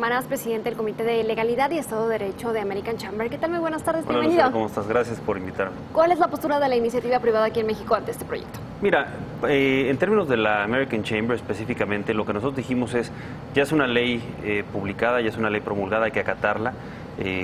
Maras, presidente del Comité de Legalidad y Estado de Derecho de American Chamber. ¿Qué tal? Muy buenas tardes, Hola, bienvenido. Lucero, ¿cómo estás? Gracias por invitarme. ¿Cuál es la postura de la iniciativa privada aquí en México ante este proyecto? Mira, en términos de la American Chamber específicamente, lo que nosotros dijimos es, ya es una ley publicada, ya es una ley promulgada, hay que acatarla,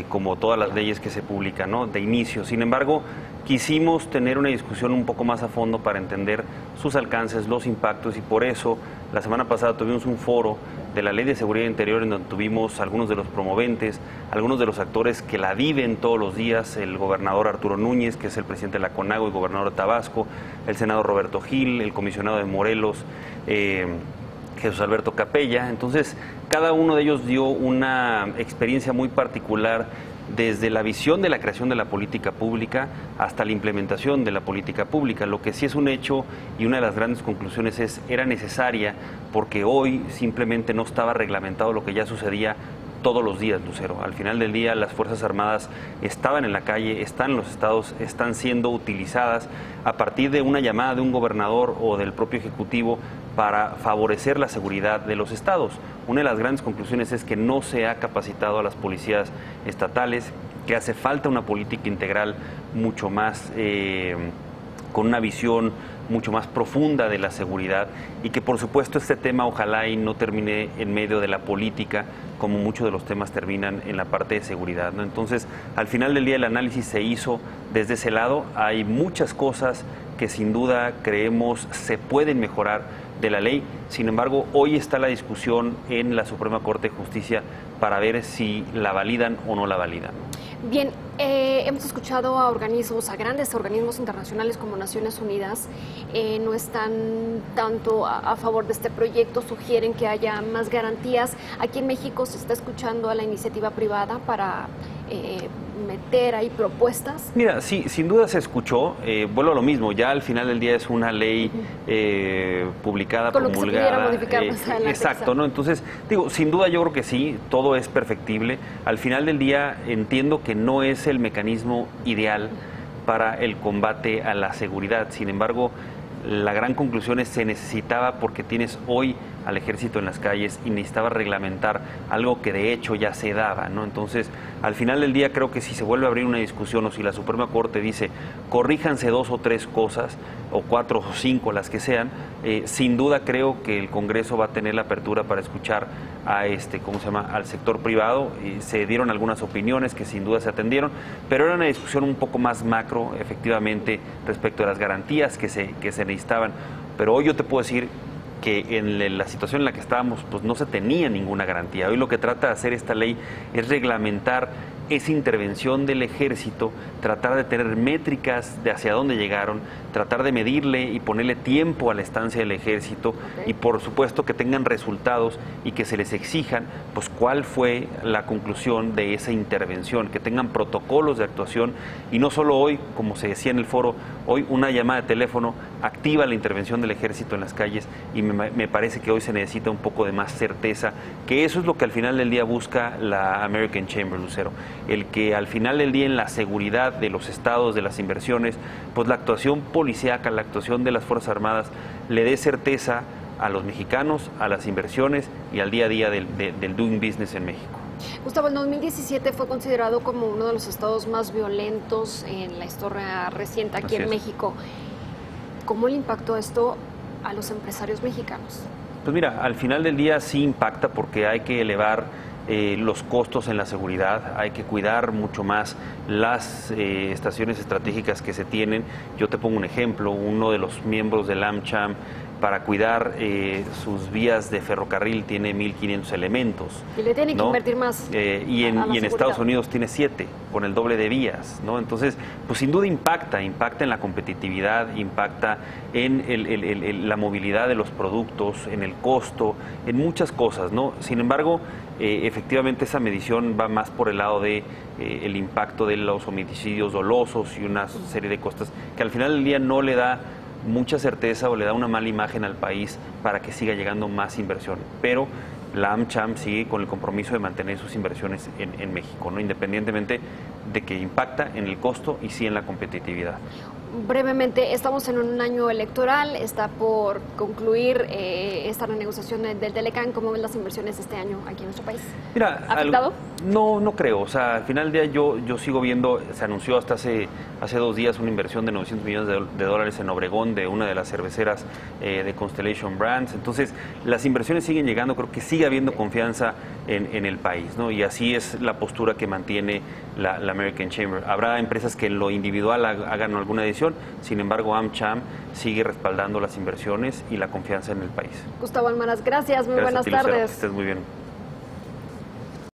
como todas las leyes que se publican, ¿no? De inicio. Sin embargo, quisimos tener una discusión un poco más a fondo para entender sus alcances, los impactos, y por eso la semana pasada tuvimos un foro de la Ley de Seguridad Interior en donde tuvimos algunos de los promoventes, algunos de los actores que la viven todos los días, el gobernador Arturo Núñez, que es el presidente de la CONAGO y gobernador de Tabasco, el senador Roberto Gil, el comisionado de Morelos, Jesús Alberto Capella. Entonces, cada uno de ellos dio una experiencia muy particular desde la visión de la creación de la política pública hasta la implementación de la política pública. Lo que sí es un hecho y una de las grandes conclusiones es, era necesaria porque hoy simplemente no estaba reglamentado lo que ya sucedía todos los días, Lucero. Al final del día, las Fuerzas Armadas estaban en la calle, están en los estados, están siendo utilizadas a partir de una llamada de un gobernador o del propio Ejecutivo para favorecer la seguridad de los estados. Una de las grandes conclusiones es que no se ha capacitado a las policías estatales, que hace falta una política integral mucho más, con una visión mucho más profunda de la seguridad, y que por supuesto este tema ojalá y no termine en medio de la política, como muchos de los temas terminan en la parte de seguridad, ¿no? Entonces, al final del día el análisis se hizo desde ese lado. Hay muchas cosas que sin duda creemos se pueden mejorar de la ley. Sin embargo, hoy está la discusión en la Suprema Corte de Justicia para ver si la validan o no la validan. Bien, hemos escuchado a organismos, a grandes organismos internacionales como Naciones Unidas, no están tanto a favor de este proyecto, sugieren que haya más garantías. Aquí en México se está escuchando a la iniciativa privada para meter ahí propuestas. Mira, sí, sin duda se escuchó. Vuelvo a lo mismo, ya al final del día es una ley publicada, con lo promulgada. Que se pudiera modificar más adelante, exacto, ¿no? Entonces, digo, sin duda yo creo que sí, todo es perfectible. Al final del día entiendo que no es el mecanismo ideal para el combate a la seguridad. Sin embargo, la gran conclusión es que se necesitaba, porque tienes hoy al ejército en las calles y necesitaba reglamentar algo que de hecho ya se daba, ¿no? Entonces, al final del día creo que si se vuelve a abrir una discusión o si la Suprema Corte dice corríjanse 2 o 3 cosas o 4 o 5, las que sean, sin duda creo que el Congreso va a tener la apertura para escuchar a al sector privado. Se dieron algunas opiniones que sin duda se atendieron, pero era una discusión un poco más macro, efectivamente, respecto a las garantías que se necesitaban. Pero hoy yo te puedo decir que en la situación en la que estábamos, pues no se tenía ninguna garantía. Hoy lo que trata de hacer esta ley es reglamentar esa intervención del ejército, tratar de tener métricas de hacia dónde llegaron, tratar de medirle y ponerle tiempo a la estancia del ejército, y por supuesto que tengan resultados y que se les exijan pues cuál fue la conclusión de esa intervención, que tengan protocolos de actuación, y no solo hoy, como se decía en el foro, hoy una llamada de teléfono activa la intervención del ejército en las calles, y me parece que hoy se necesita un poco de más certeza, que eso es lo que al final del día busca la American Chamber, Lucero. El que al final del día en la seguridad de los estados, de las inversiones, pues la actuación policíaca, la actuación de las Fuerzas Armadas le dé certeza a los mexicanos, a las inversiones y al día a día del doing business en México. Gustavo, el 2017 fue considerado como uno de los estados más violentos en la historia reciente aquí en México. ¿Cómo le impactó esto a los empresarios mexicanos? Pues mira, al final del día sí impacta, porque hay que elevar los costos en la seguridad, hay que cuidar mucho más las estaciones estratégicas que se tienen. Yo te pongo un ejemplo: uno de los miembros del AmCham, para cuidar sus vías de ferrocarril, tiene 1.500 elementos. Y le tienen que invertir más. Y en Estados Unidos tiene 7, con el doble de vías, ¿no? Entonces, pues sin duda impacta en la competitividad, impacta en la movilidad de los productos, en el costo, en muchas cosas, ¿no? Sin embargo, efectivamente esa medición va más por el lado de el impacto de los homicidios dolosos y una serie de cosas que al final del día no le da mucha certeza o le da una mala imagen al país para que siga llegando más inversión. Pero la AmCham sigue con el compromiso de mantener sus inversiones en México, ¿no? Independientemente de que impacta en el costo y sí en la competitividad. brevemente, estamos en un año electoral, está por concluir esta renegociación del Telecán. ¿Cómo ven las inversiones este año aquí en nuestro país? Mira, ¿afectado? No creo. O sea, al final del día yo sigo viendo, se anunció hasta hace 2 días una inversión de 900 millones de dólares en Obregón de una de las cerveceras de Constellation Brands. Entonces, las inversiones siguen llegando, creo que sigue habiendo confianza en el país, ¿no? Y así es la postura que mantiene la American Chamber. Habrá empresas que en lo individual hagan alguna decisión, sin embargo, AmCham sigue respaldando las inversiones y la confianza en el país. Gustavo Almaraz, gracias, muy Gracias buenas tardes. Que estés muy bien.